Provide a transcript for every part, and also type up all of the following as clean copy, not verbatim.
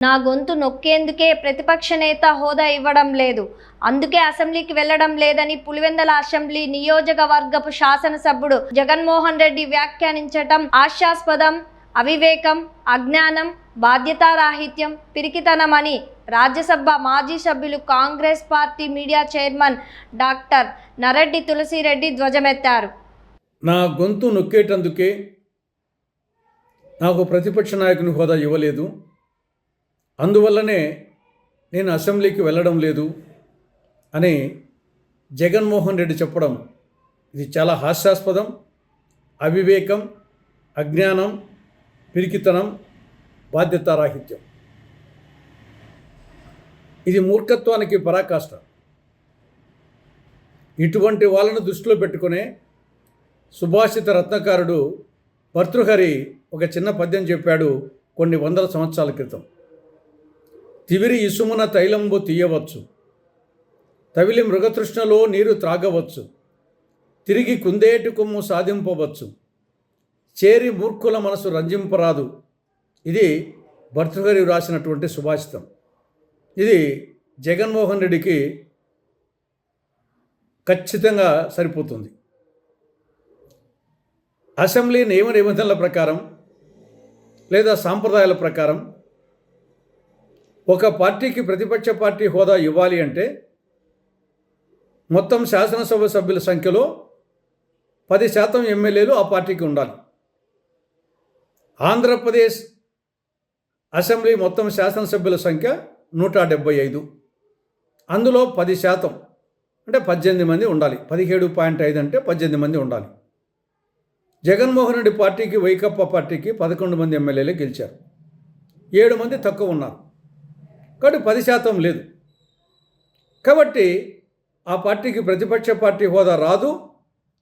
నా గొంతు నొక్కేందుకే ప్రతిపక్ష నేత హోదా ఇవ్వడం లేదు, అందుకే అసెంబ్లీకి వెళ్లడం లేదని పులివెందుల అసెంబ్లీ నియోజకవర్గపు శాసనసభ్యుడు జగన్మోహన్ రెడ్డి వ్యాఖ్యానించటం హాస్యాస్పదం, అవివేకం, అజ్ఞానం, బాధ్యతారాహిత్యం, పిరికితనమని రాజ్యసభ మాజీ సభ్యులు Congress party media chairman doctor Nareddy Tulasi Reddy ధ్వజమెత్తారు. నా గొంతు నొక్కేటందుకే నాకు ప్రతిపక్ష నాయకుని హోదా ఇవ్వలేదు, అందువల్లనే నేను అసెంబ్లీకి వెళ్ళడం లేదు అని జగన్మోహన్ రెడ్డి చెప్పడం ఇది చాలా హాస్యాస్పదం, అవివేకం, అజ్ఞానం, పిరికితనం, బాధ్యతారాహిత్యం. ఇది మూర్ఖత్వానికి పరాకాష్ట. ఇటువంటి వాళ్ళను దృష్టిలో పెట్టుకునే సుభాషిత రత్నకారుడు భర్తృహరి ఒక చిన్న పద్యం చెప్పాడు కొన్ని వందల సంవత్సరాల క్రితం. తివిరి ఇసుమున తైలంబు తీయవచ్చు, తవిలి మృగతృష్ణలో నీరు త్రాగవచ్చు, తిరిగి కుందేటి కొమ్ము సాధింపవచ్చు, చేరి మూర్ఖుల మనసు రంజింపరాదు. ఇది భర్తృహరి రాసినటువంటి సుభాషితం. ఇది జగన్మోహన్ రెడ్డికి ఖచ్చితంగా సరిపోతుంది. అసెంబ్లీ నియమ నిబంధనల ప్రకారం లేదా సాంప్రదాయాల ప్రకారం ఒక పార్టీకి ప్రతిపక్ష పార్టీ హోదా ఇవ్వాలి అంటే మొత్తం శాసనసభ సభ్యుల సంఖ్యలో 10% ఎమ్మెల్యేలు ఆ పార్టీకి ఉండాలి. ఆంధ్రప్రదేశ్ అసెంబ్లీ మొత్తం శాసనసభ్యుల సంఖ్య 175. అందులో 10% అంటే 18 మంది ఉండాలి. 17.5 అంటే 18 మంది ఉండాలి. జగన్మోహన్ రెడ్డి పార్టీకి, వైకాపా పార్టీకి 11 మంది ఎమ్మెల్యేలే గెలిచారు. 7 మంది తక్కువ ఉన్నారు. కాబట్టి 10% లేదు. కాబట్టి ఆ పార్టీకి ప్రతిపక్ష పార్టీ హోదా రాదు,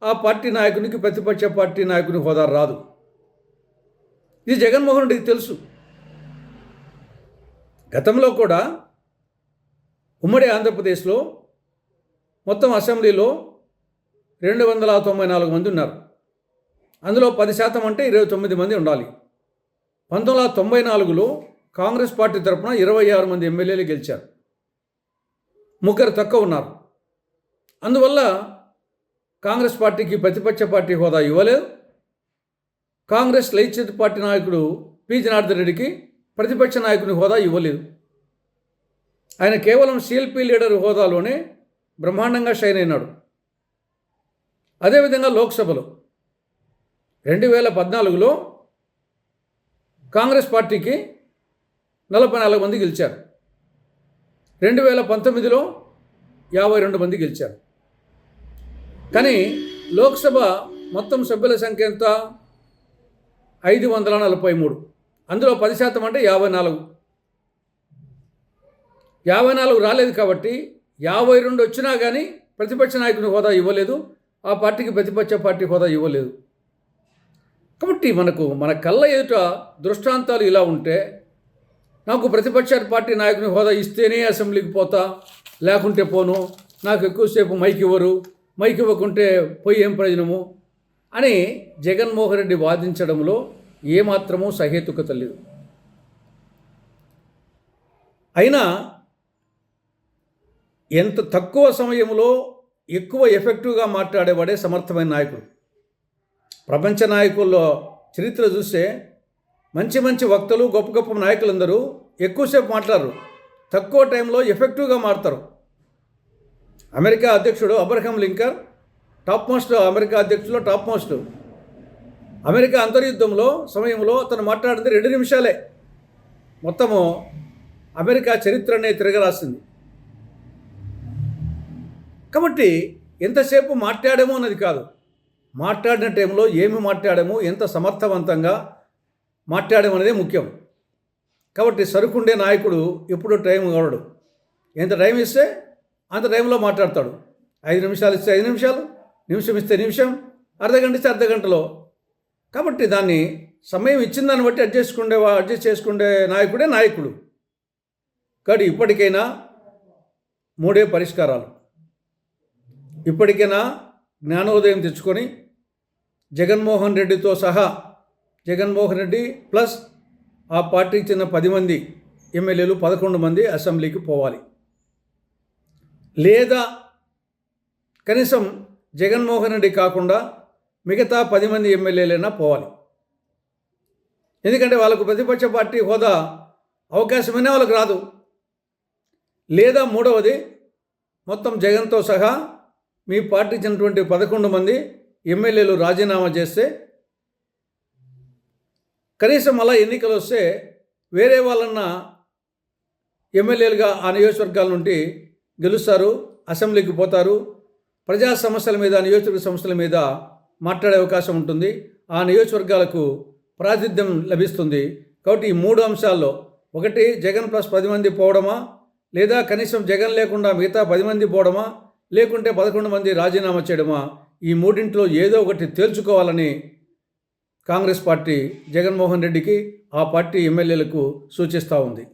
ఆ పార్టీ నాయకునికి ప్రతిపక్ష పార్టీ నాయకుని హోదా రాదు. ఇది జగన్మోహన్ రెడ్డికి తెలుసు. గతంలో కూడా ఉమ్మడి ఆంధ్రప్రదేశ్లో మొత్తం అసెంబ్లీలో 294 మంది ఉన్నారు. అందులో 10% అంటే 29 మంది ఉండాలి. 1994లో కాంగ్రెస్ పార్టీ తరఫున 26 మంది ఎమ్మెల్యేలు గెలిచారు. 3 తక్కువ ఉన్నారు. అందువల్ల కాంగ్రెస్ పార్టీకి ప్రతిపక్ష పార్టీ హోదా ఇవ్వలేదు. కాంగ్రెస్ లైచిత పార్టీ నాయకుడు పి జనార్దన్ రెడ్డికి ప్రతిపక్ష నాయకుని హోదా ఇవ్వలేదు. ఆయన కేవలం సిఎల్పి లీడర్ హోదాలోనే బ్రహ్మాండంగా షైన్ అయినాడు. అదేవిధంగా లోక్సభలో 2014లో కాంగ్రెస్ పార్టీకి 44 మంది గెలిచారు. 2019లో 52 మంది గెలిచారు. కానీ లోక్సభ మొత్తం సభ్యుల సంఖ్య ఎంత? 543. అందులో 10% అంటే 54. 54 రాలేదు. కాబట్టి 52 వచ్చినా కానీ ప్రతిపక్ష నాయకుని హోదా ఇవ్వలేదు, ఆ పార్టీకి ప్రతిపక్ష పార్టీ హోదా ఇవ్వలేదు. కాబట్టి మన కళ్ళ ఎదుట దృష్టాంతాలు ఇలా ఉంటే, నాకు ప్రతిపక్ష పార్టీ నాయకుని హోదా ఇస్తేనే అసెంబ్లీకి పోతా, లేకుంటే పోను, నాకు ఎక్కువసేపు మైక్ ఇవ్వరు, మైక్ ఇవ్వకుంటే పోయి ఏం ప్రయోజనము అని జగన్మోహన్ రెడ్డి వాదించడంలో ఏమాత్రమూ సహేతుకత లేదు. అయినా ఎంత తక్కువ సమయంలో ఎక్కువ ఎఫెక్టివ్గా మాట్లాడేవాడే సమర్థమైన నాయకుడు. ప్రపంచ నాయకుల్లో చరిత్ర చూస్తే మంచి మంచి వక్తలు, గొప్ప గొప్ప నాయకులందరూ ఎక్కువసేపు మాట్లాడరు, తక్కువ టైంలో ఎఫెక్టివ్గా మాట్లాడతారు. అమెరికా అధ్యక్షుడు అబ్రహం లింకన్ అమెరికా అధ్యక్షుల్లో టాప్ మోస్ట్. అమెరికా అంతర్యుద్ధంలో సమయంలో అతను మాట్లాడింది 2 నిమిషాలే మొత్తము అమెరికా చరిత్రనే తిరగరాసింది. కాబట్టి ఎంతసేపు మాట్లాడామో అన్నది కాదు, మాట్లాడిన టైంలో ఏమి మాట్లాడాము, ఎంత సమర్థవంతంగా మాట్లాడాము అనేది ముఖ్యం. కాబట్టి సరుకుండే నాయకుడు ఎప్పుడూ టైం కావడు. ఎంత టైం ఇస్తే అంత టైంలో మాట్లాడతాడు. 5 నిమిషాలు ఇస్తే 5 నిమిషాలు, నిమిషం ఇస్తే నిమిషం, అర్ధగంట ఇస్తే అర్ధగంటలో. కాబట్టి దాన్ని సమయం ఇచ్చిన దాన్ని బట్టి అడ్జస్ట్ చేసుకునే నాయకుడే నాయకుడు. కాబట్టి ఇప్పటికైనా 3 పరిష్కారాలు. ఇప్పటికైనా జ్ఞానోదయం తెచ్చుకొని జగన్మోహన్ రెడ్డితో సహా, జగన్మోహన్ రెడ్డి ప్లస్ ఆ పార్టీకి చెందిన 10 మంది ఎమ్మెల్యేలు 11 మంది అసెంబ్లీకి పోవాలి. లేదా కనీసం జగన్మోహన్ రెడ్డి కాకుండా మిగతా 10 మంది ఎమ్మెల్యేలైనా పోవాలి. ఎందుకంటే వాళ్ళకు ప్రతిపక్ష పార్టీ హోదా అవకాశమైనా వాళ్ళకు రాదు. లేదా మూడవది, మొత్తం జగన్తో సహా మీ పార్టీ ఇచ్చినటువంటి 11 మంది ఎమ్మెల్యేలు రాజీనామా చేస్తే కనీసం అలా ఎన్నికలు వస్తే వేరే వాళ్ళన్న ఎమ్మెల్యేలుగా ఆ నియోజకవర్గాల నుండి గెలుస్తారు, అసెంబ్లీకి పోతారు, ప్రజా సమస్యల మీద, నియోజకవర్గ సమస్యల మీద మాట్లాడే అవకాశం ఉంటుంది, ఆ నియోజకవర్గాలకు ప్రాతినిధ్యం లభిస్తుంది. కాబట్టి ఈ 3 అంశాల్లో ఒకటి జగన్ ప్లస్ 10 మంది పోవడమా, లేదా కనీసం జగన్ లేకుండా మిగతా 10 మంది పోవడమా, లేకుంటే 11 మంది రాజీనామా చేయడమా, ఈ మూడింటిలో ఏదో ఒకటి తేల్చుకోవాలని కాంగ్రెస్ పార్టీ జగన్మోహన్ రెడ్డికి, ఆ పార్టీ ఎమ్మెల్యేలకు సూచిస్తూ ఉంది.